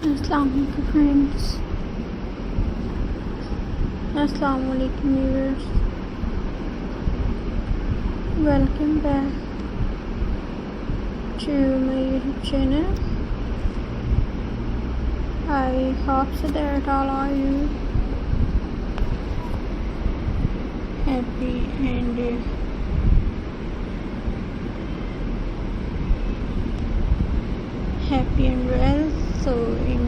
Assalamualaikum friends. Assalamualaikum viewers. Welcome back to my YouTube channel. I hope so that all are you happy and well. So in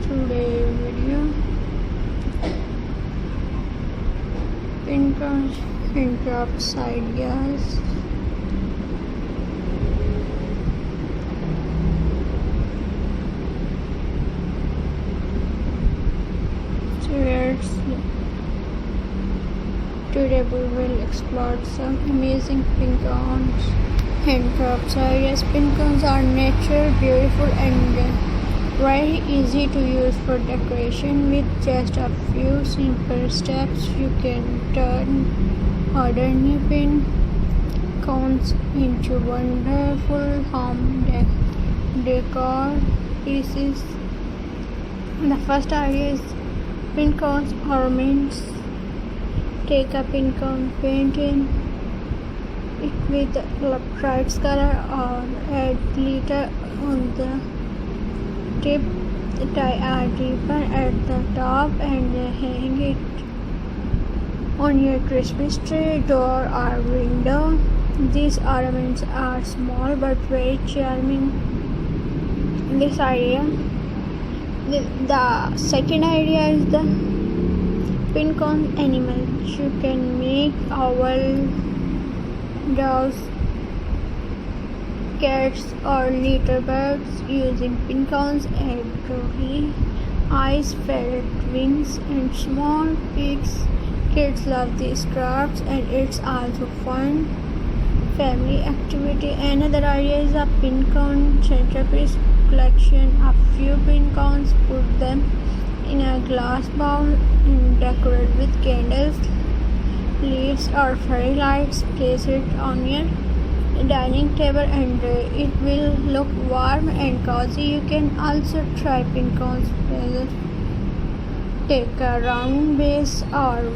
today's video, Pinterest ideas. Today we will explore some amazing pincones. Handcrafts ideas. Pincones are natural, beautiful and very easy to use for decoration. With just a few simple steps, you can turn ordinary pin cones into wonderful home decor pieces. The first idea is pin cones ornaments. Take a pin cone, paint in it with bright color or add glitter on the tip. Tie a ribbon at the top and hang it on your Christmas tree, door or window. These ornaments are small but very charming. The second idea is the pinecone animals. You can make owl, dogs, cats or little birds using pincones and curly eyes, ferret wings and small pigs. Kids love these crafts and it's also fun family activity. Another idea is a pincone centerpiece collection. A few pincones, put them in a glass bowl and decorate with candles, leaves or fairy lights. Place it on your dining table and it will look warm and cozy. You can also try pincones. Take a round base or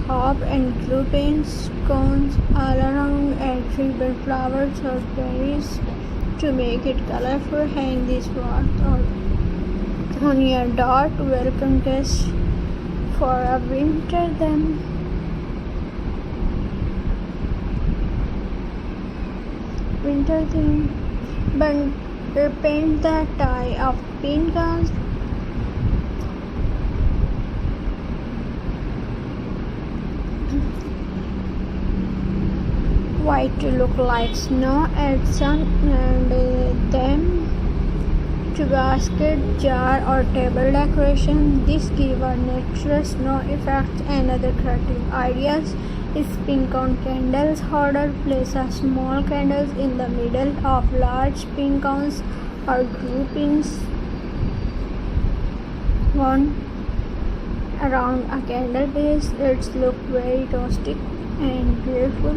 hop and glue paints cones all around and ribbon flowers or berries to make it colorful. Hang these words on your door to welcome guests for a winter theme. But paint the tie of pincones white to look like snow. Add sun and them to basket, jar or table decoration. This gives a natural snow effect. Another creative ideas is pincone candles holder. Place a small candles in the middle of large pincones or groupings one around a candle base. It's look very rustic and beautiful.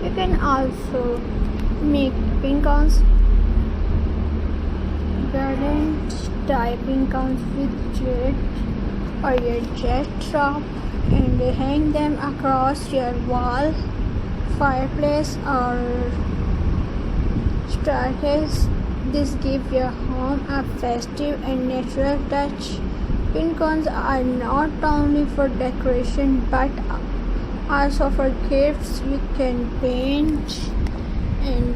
You can also make pincones gardens. Tie pincones with jet or your jet top and hang them across your wall, fireplace or staircase. This gives your home a festive and natural touch. Pincones are not only for decoration but also for gifts. You can paint and